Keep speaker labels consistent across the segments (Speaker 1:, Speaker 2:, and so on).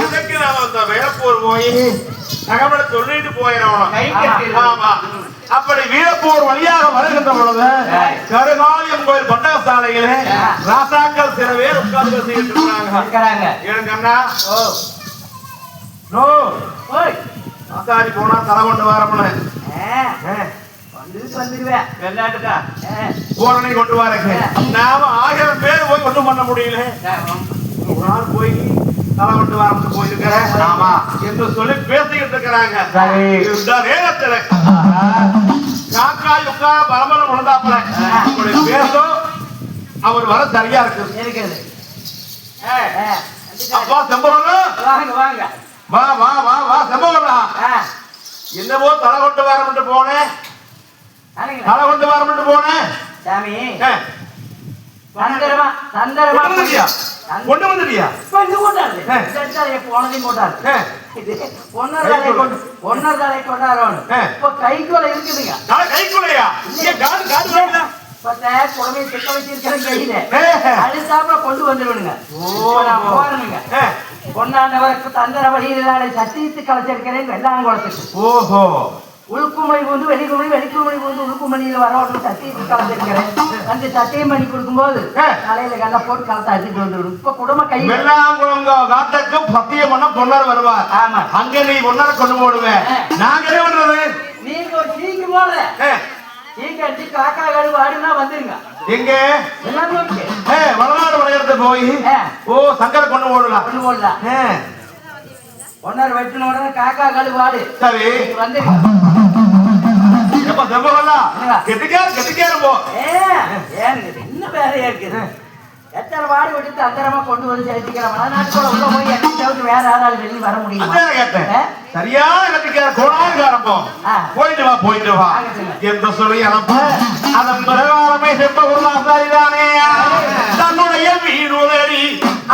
Speaker 1: இதுக்கு நாம அந்த வேலப்பூர் போய் தகவலை சொல்லிட்டு போயிடணும். ஆமா, அப்படி வீரப்பூர் வழியாக வருகின்ற பொழுது கருகாலியம் கோயில் பண்டகசாலையில ராசாக்கள் சில பேர் உட்கார்ந்து பேசிக்கிட்டு இருக்காங்க. ஏனுங்கண்ணா ஆசாரி போனா தலை கொண்டு வரமுன்னு பூரணை கொண்டு வரங்க. நாம 1000 பேர் போய் ஒன்றும் பண்ண முடியல. ஒரு நாள் போய் தலை கொண்டு வரமுன்னு போயிருக்கிறேன். ஆமா என்று சொல்லி பேசிக்கிட்டு இருக்கிறாங்க. இந்த நேரத்துல காக்காய் உட்கார பரம்பரம் உணர்ந்தாப்புல அப்படி பேசும். அவர் வர சரியா இருக்குது. அப்பா செம்பரம் வாங்க. வா வா வா வா செம்பரா. என்னவோ தலை கொண்டு வரமுன்னு போனேன். தலை கொண்டு வரமுன்னு போனேன். சாமி தந்தரமா தந்தரமா கொண்டு வந்துட்டியா? போனதையும் போட்டாரு. ஒன்னரை கொண்டாரோம். இப்ப கைக்குள்ள இருக்குதுங்க. கைக்குள்ளையா? குழந்தைய திட்ட வச்சிருக்கிறேன் கையில. அழுத்தாப்புல கொண்டு வந்துடுங்க. போறணுங்க. கொண்டாண்டவருக்கு தந்திர வழியிலான சத்தியத்து கலைச்சிருக்கிறேன் வெள்ளாங்குளத்துக்கு. ஓஹோ, உள்குமணி வந்து வெளிக்குமணி, வெளிக்குமணி வந்து உள்குமணியில வரவர்கள் சத்தியத்து கலைச்சிருக்கிறேன். அந்த சத்தியம் பண்ணி கொடுக்கும்போது தலையில கல்ல போட்டு கலத்தை அடிச்சுட்டு வந்துடும். இப்ப குடும்ப கை வெள்ளாங்குளம் காட்டுக்கு சத்தியம் பண்ண பொன்னார் வருவார். ஆமா, அங்க நீ பொன்னார கொண்டு போடுவேன். நாங்க என்ன பண்றது? நீங்க ஒரு சீக்கு போடுற சீக்கு அடிச்சு காக்கா கழுவு ஆடுனா வந்துருங்க. எங்க வளநாடு விளையாடுறது போய் சங்கரை கொண்டு போடலாம். கொண்டு போடலாம். ஒன்னார் வெட்டின உடனே காக்கா கழுவு ஆடு. சரி வந்து இன்னும் வேறையா இருக்குது. எத்தனை வாடி விட்டு அந்தரமா கொண்டு வந்து செலுத்திக்கிறேன். வளநாட்டுக்குள்ள உள்ள போய் எத்தனை வேற ஆளால் வெளியே வர முடியும். சரியா போயிட்டு வா போயிட்டு வா என்று சொல்லி அனுப்ப அதன் பிரகாரமே செப்ப உருளாசாரிதானே தன்னுடைய வீடுதடி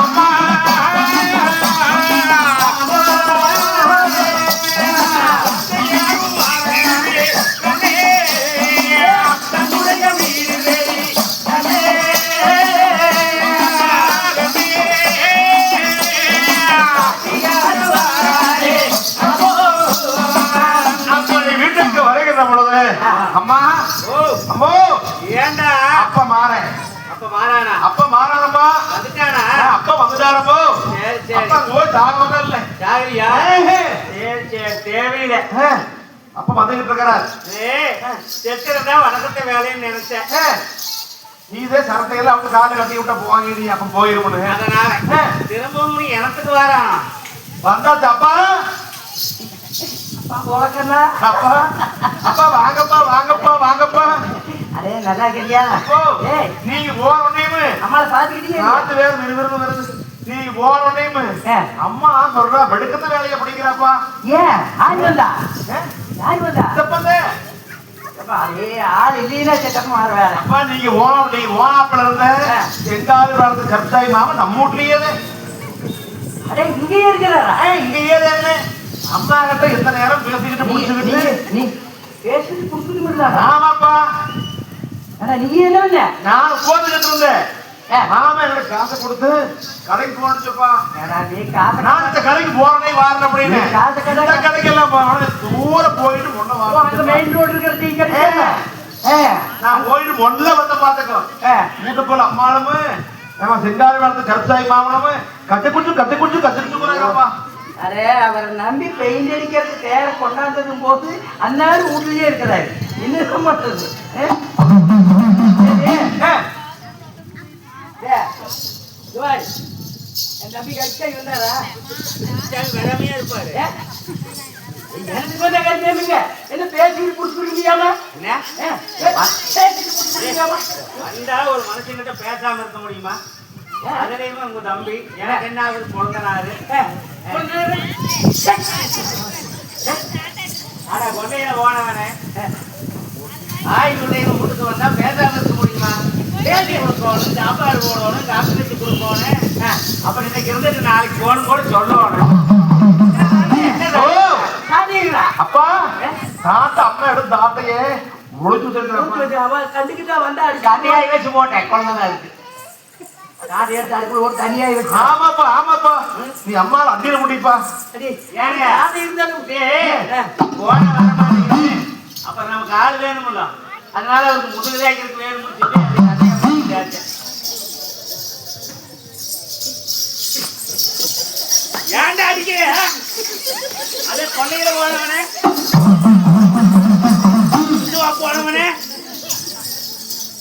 Speaker 1: அம்மா அம்மா அம்மோ ஏண்டா அப்ப மாறேன். அப்ப மாறானா? அப்ப மாறானப்பா வந்துட்டானா? அப்ப வந்துட்டாரப்போ. சரி சரி. அப்ப போய் தாகவங்க இல்ல. சாரியா? சரி சரி தேவையில்லை. அப்ப வந்துகிட்டு இருக்கிறார். செத்துறதா வணக்கத்தை வேலைன்னு நினைச்சேன். நீதே சரத்தையெல்லாம் அவங்க காலை கட்டி விட்டா போவாங்க. நீ அப்ப போயிருமுன்னு அதனால திரும்பவும் நீ எனத்துக்கு வரான் வந்தாச்சு. அப்பா அப்பா அப்பா வாங்கப்பா வாங்கப்பா வாங்கப்பா. அதே நல்லா கேட்டியா? நீங்க போறோம் அம்மா பாத்துக்கிட்டீங்க. நாட்டு வேறு விறுவிறுன்னு வருது. நீங்க போறோம் அம்மா சொல்றா வெடுக்கத்த வேலையை பிடிக்கிறாப்பா. ஏன் ஆள் வந்தா? யாரு வந்தா? அதே ஆள் இல்லைன்னா செட்டப்பா மாற வேலை. அப்பா நீங்க ஓனம் நீங்க ஓனாப்பில இருந்த எங்காவது வளர்ந்து கப்சாய் மாமா நம்ம வீட்லயே. அடே இங்கேயே இருக்கிறாரா? இங்கேயே தானே. அம்மா கிட்ட எத்தனை நேரம் பேசிக்கிட்டு முடிச்சுக்கிட்டு நீ பேசிட்டு குடுத்துட்டு. ஆமாப்பா. ஆனா நீ என்ன? நான் போட்டுக்கிட்டு இருந்தேன். மாமா என்னோட காசை கொடுத்து கடைக்கு போனுச்சுப்பா. நான் இந்த கடைக்கு போறனே வாரன் அப்படின்னு கடைக்கு எல்லாம் தூரம் போயிட்டு முன்ன மெயின் ரோடு இருக்கிறது. நான் போயிட்டு முன்ன வந்து பாத்துக்கோ. மூட்டை போல அம்மாளும் நம்ம செங்காரி வளர்த்து கருத்தாய் மாமனமும் கத்து குடிச்சு போறாங்கப்பா. அரே அவரை நம்பி பெயிண்ட் அடிக்கிறது தேர கொண்டாந்ததும் போது அந்நாடு வீட்லயே இருக்கிறாரு. இன்னும் மாட்டது என் தம்பி கட்சியா இருந்தாரா? வராமையா இருப்பாரு. எனக்கு கொஞ்சம் கட்சியாமுங்க என்ன பேசிட்டு புடிச்சுக்க முடியாம வந்தா ஒரு மனுஷங்கிட்ட பேசாம இருக்க முடியுமா? அதுலயுமே உங்க தம்பி எனக்கு என்ன ஆகுது பொழுந்தனாரு. ஆனா கொண்டையில போனவனே ஆயுள் வீட்டுக்கு வந்தா பேசாம இருக்க முடியுமா? பேசி கொடுக்கணும், சாப்பாடு போடணும், காசு வச்சு கொடுக்கணும். அப்ப இன்னைக்கு இருந்துட்டு நாளைக்கு போகணும் கூட சொல்லணும். அப்பா தாத்தா அம்மா எடுத்து தாத்தையே முடிச்சு கண்டுக்கிட்டா வந்தா கதையாய் வச்சு போட்டேன். குழந்தை இருக்கு
Speaker 2: காது எடுத்து அதுக்குள்ள ஒரு தனியாய் வச்சு.
Speaker 1: ஆமாப்பா ஆமாப்பா, நீ அம்மா அடியில முடிப்பா.
Speaker 2: ஏங்க அது இருந்தாலும்
Speaker 3: போன வர மாட்டேங்குது. அப்ப நமக்கு ஆள் வேணும்ல, அதனால அவருக்கு முதுகுதாய்க்கு வேணும்னு சொல்லி ஏன்டா அடிக்கிற? அதே கொள்ளையில போனவனே போனவனே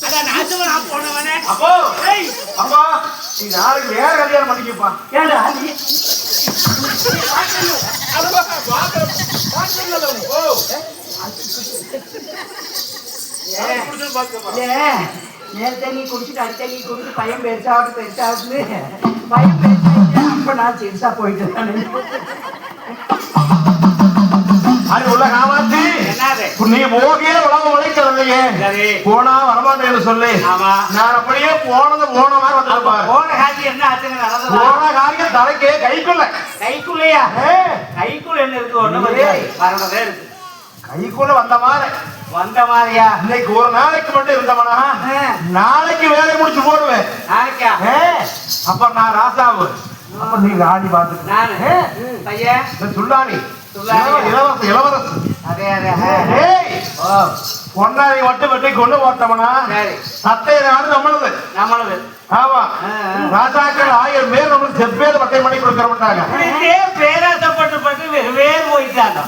Speaker 3: அதான் நாசவனா போனவனே.
Speaker 1: அப்போ அப்பா நீ நாளைக்கு வேற கல்யாணம் பண்ணிக்கப்பா.
Speaker 2: ஏண்டா நேரத்தை நீ குடிச்சிட்டு அடுத்த நீ குடிச்சு பையன் பெருசாகட்டு பையன் பெருசாகிட்டு அப்ப நான் சிறுசா போயிட்டு
Speaker 1: அது உள்ள காமாட்சி, நீ போகே உலகம் உழைக்கிறதையே போனா வரமாட்டேன்னு சொல்லி நான் அப்படியே போனது போன மாதிரி வந்து
Speaker 3: போன காரியம் என்ன ஆச்சுங்க?
Speaker 1: போன காரியம் தலைக்கே
Speaker 3: கைக்குள்ளையா? கைக்குள்ள என்ன இருக்கு? ஒண்ணு வரதே இருக்கு.
Speaker 1: கைக்குள்ள வந்த மாதிரியா? இன்னைக்கு ஒரு நாளைக்கு மட்டும் இருந்தவனா நாளைக்கு வேலை முடிச்சு போடுவேன்.
Speaker 3: நாளைக்கா?
Speaker 1: அப்ப நான் ராசாவு, அப்ப நீ ராணி பாத்து சுல்லாணி இளவரசு. பொன்னாரி வட்டு வெட்டி கொண்டு போட்டவனா சட்டைய நாடு நம்மளது. ஆமா, ராஜாக்கள் 1000 பேர் நம்மளுக்கு செப்பேர் பட்டை பண்ணி கொடுக்க மாட்டாங்க.
Speaker 3: பேராசப்பட்டு வேறு போயிட்டாங்க.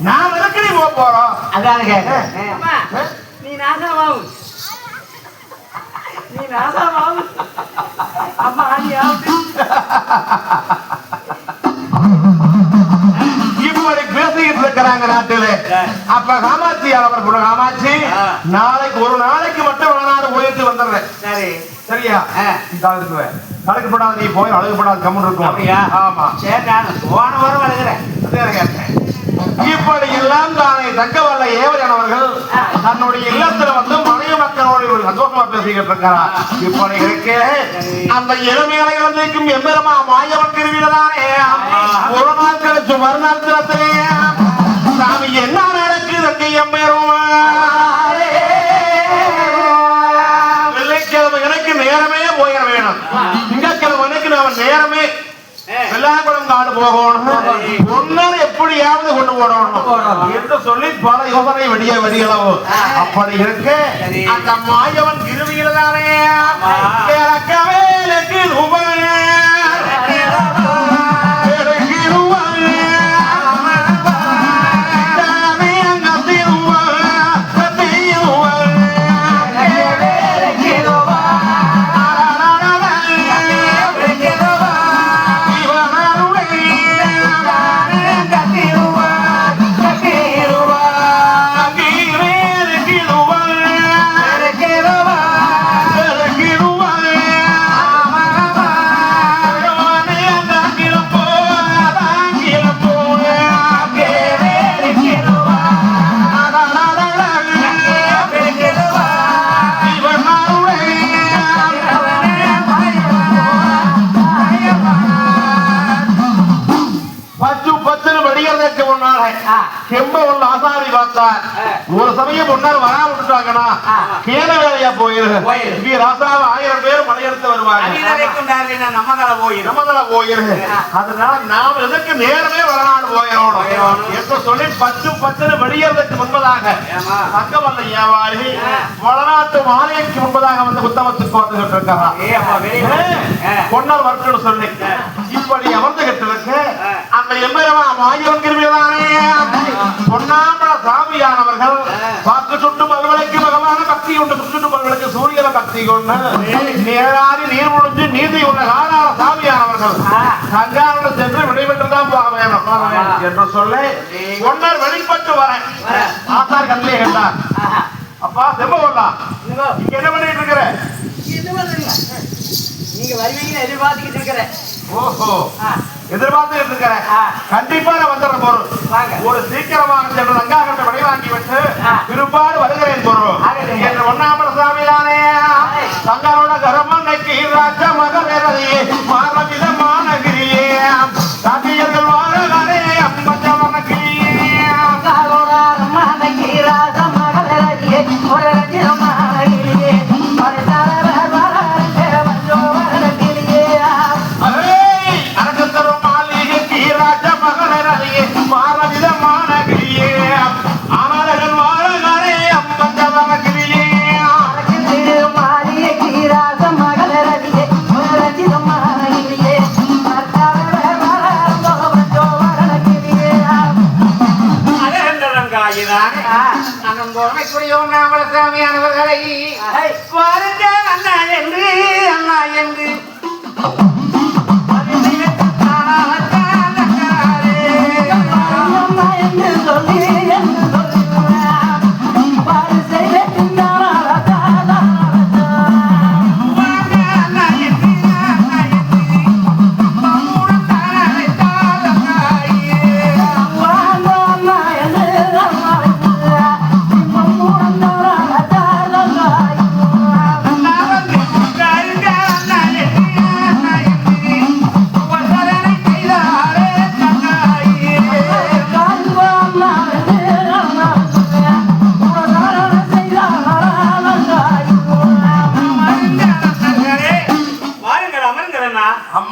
Speaker 1: நான் எதுக்கு நீ போறோம்?
Speaker 3: அதானுங்க
Speaker 2: நீ நாசமாவும் அம்மா
Speaker 1: இப்படி பேசிக்கிட்டு இருக்கிறாங்க நாட்டில. அப்ப காமாட்சி அவர் காமாட்சி நாளைக்கு ஒரு நாளைக்கு மட்டும் வெளிநாடு போயிட்டு வந்துடுறேன். சரியா? அழகு படாத நீ போய் அழகு படாத கம்மன் இருக்கும். ஆமா
Speaker 3: சரி, நான் போன வாரம் வளர்கிறேன்.
Speaker 1: இப்படி எல்லாம் தானே தங்கவல்ல ஏவரவர்கள் தன்னுடைய இல்லத்துல வந்து மனைவி மக்களோடு ஒரு சந்தோஷமா பேசிக்கிட்டு இருக்கிறார். இப்படி இருக்கு அந்த இளமைகளை இழந்திருக்கும் எம்பெருமா மாயவன் திருவிழானே ஒரு நாள் கழிச்சு மறுநாள் தினத்திலே சாமி என்ன நடக்குது எம்பெருமா? வெள்ளிக்கிழமை எனக்கு நேரமே போயிட வேணும். திங்கட்கிழமை எனக்கு நான் நேரமே வெள்ளாங்குளம் காடு போகணும். ஒன்னும் எப்படியாவது கொண்டு போடணும் என்று சொல்லி பல யோசனை வெடிகளவு. அப்படி இருக்கு அந்த மாயவன் திருவியில் தானே செம்பவன் ஆசாரி பார்த்தார். ஒரு சமயம் முன்னால் வரா விட்டுட்டாங்கன்னா கேன வேலையா போயிரு ராசாவை 1000 பேர் மலையெடுத்து வருவாங்க. நம்மதல போயிரு. அதனால நாம் எதற்கு நேரமே வரலாறு போயிடணும் என்று சொல்லி 10 வெளியேறதுக்கு முன்பதாக தங்கவல்ல வியாபாரி வடநாட்டு மாலைக்கு முன்பதாக வந்து புத்தகத்துக்கு வந்துகிட்டு இருக்காங்க. பொன்னர் வர்க்கன்னு சொல்லி இப்படி அமர்ந்துகிட்டு இருக்கு அந்த எம்பெருமா மாயவன் கிருமிதானே பொன்னாம சாமியானவர்கள் வாக்கு சுட்டு பல்வளைக்கு பகவான பக்தி கொண்டு சுட்டு பல்வளைக்கு சூரியன பக்தி கொண்டு நேராடி நீர் முடிஞ்சு நீதி உள்ள காலால சாமியானவர்கள் சங்காரம் சென்று விடைபெற்றுதான் போக வேணும் என்று சொல்ல பொன்னர் வெளிப்பட்டு வர ஆசார் கல்லே கேட்டார். அப்பா செம்பவல்லா இங்க என்ன பண்ணிட்டு இருக்கிற?
Speaker 2: நீங்க வருவீங்கன்னு எதிர்பார்த்துக்கிட்டு இருக்கிறேன்.
Speaker 1: ஓஹோ, எதிர்பார்த்து இருக்கிறேன். கண்டிப்பா நான் வந்துடுறேன் பொருள். ஒரு சீக்கிரமாக சென்று ரங்காகத்தை விடை வாங்கி விட்டு திருப்பாடு வருகிறேன் பொருள் என்று ஒன்னாமல சாமியானே தங்களோட கரமன்னைக்கு ராஜ மகரதியே மாரவிதமான கிரியே சாமியர்கள் வாழகாரே அம்பஞ்சவன கிரியே தங்களோட கரமன்னைக்கு ராஜ மகரதியே ஒரு ரஜிதமான கிரியே பரதார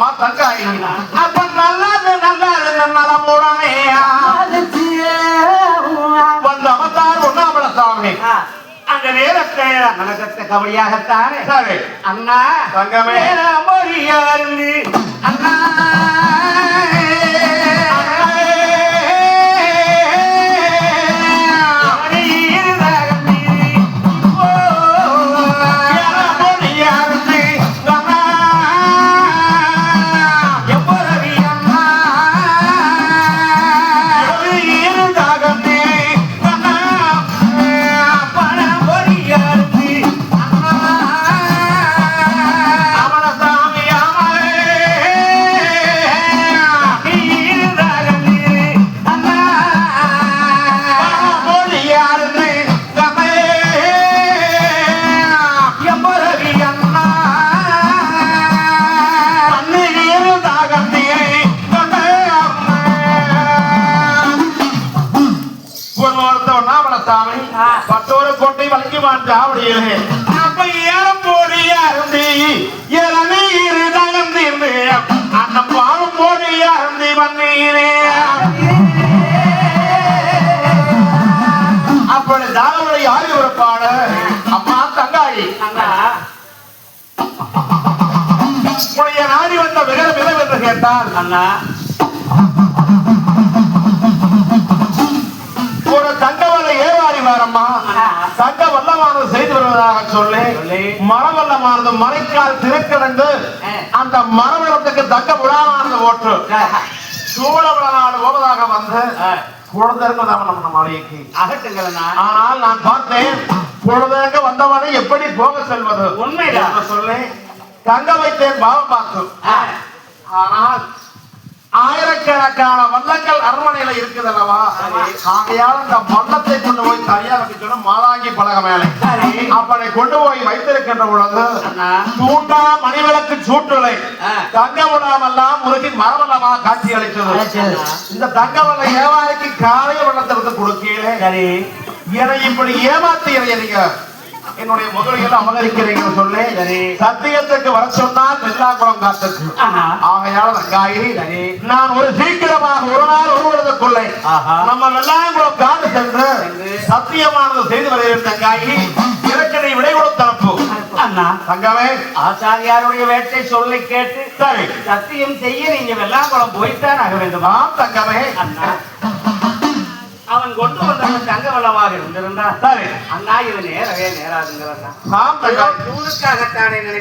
Speaker 1: அம்மா தங்காய் அப்ப நல்லது நலமுடனே வந்த அவதார் ஒண்ணாமல சாமி
Speaker 3: அந்த நேரத்தை நடக்கத்த கபடியாகத்தானே
Speaker 1: சரி
Speaker 3: அண்ணா
Speaker 1: தங்கமே
Speaker 3: மொழியா இருந்து அண்ணா
Speaker 1: பட்டோர கோட்டை வழங்கிவான் சாவடியிலே அப்ப ஏலம் போடியா இருந்து இளநீர் தகர்ந்து அந்த பாவம் போடியா இருந்து வந்தீரே அப்படி தாவரை யாரு ஒரு பாட அம்மா தங்காயி உடைய நாடி வந்த விகரம் என்று கேட்டால்
Speaker 3: அண்ணா
Speaker 1: ஒரு தங்கவல்ல ஏவாரி வாரம்மா தங்க வல்லமானது செய்து வருவதாக சொல்லி மரவல்லமானது மறைக்கால் திறக்கிடந்து அந்த மரவளத்துக்கு தங்க விழாவானது ஓட்டு சூழ விழாடு போவதாக வந்து குழந்தைங்க நம்ம மலைக்கு
Speaker 3: அகட்டுங்களா
Speaker 1: ஆனால் நான் பார்த்தேன் குழந்தைங்க வந்தவனை எப்படி போக செல்வது
Speaker 3: உண்மைதான்
Speaker 1: சொல்லி தங்க வைத்தேன் பாவம் பார்த்து ஆனால் ஆயிரக்கணக்கான வல்லங்கள் அரண்மனையில இருக்குது அல்லவா ஆகையால் இந்த வல்லத்தை கொண்டு போய் தனியா வைக்க மாதாங்கி பலக மேலே அப்பனை கொண்டு போய் வைத்திருக்கின்ற பொழுது சூட்டா மணிவிளக்கு சூட்டுலை தங்க விழாமெல்லாம் முருகின் மரவல்லமா காட்சி அளித்தது இந்த தங்க வல்ல ஏவாரிக்கு காலைய வெள்ளத்திற்கு கொடுக்கல என்னை இப்படி ஏமாத்தி நீங்க என்னுடைய முதலில் அமகரிக்கிறீங்கன்னு சொல்லி சத்தியத்துக்கு வர சொன்னால் வெள்ளாங்குளம் காத்துக்கு ஆகையால் தங்காயி நான் ஒரு சீக்கிரமாக ஒரு நாள் ஒருவருக்குள்ளே நம்ம வெள்ளாங்குளம் காடு சென்று சத்தியமானது செய்து வருகிறேன் தங்காயி இலக்கணை விடை கொடுத்து அனுப்பு
Speaker 3: அண்ணா
Speaker 1: தங்கமே
Speaker 3: ஆச்சாரியாருடைய வேட்டை சொல்லி கேட்டு
Speaker 1: சரி
Speaker 3: சத்தியம் செய்ய நீங்க வெள்ளாங்குளம் போய்த்தான் ஆக வேண்டுமா
Speaker 1: தங்கமே
Speaker 3: அண்ணா அவன் கொண்டு வந்த தங்க வல்லமாக இருந்திருந்தா
Speaker 1: சரி
Speaker 3: அண்ணா இது நேரவே நேராதுங்கிறண்ணா
Speaker 1: தூணுக்காகத்தானே
Speaker 3: நினைக்கிறேன்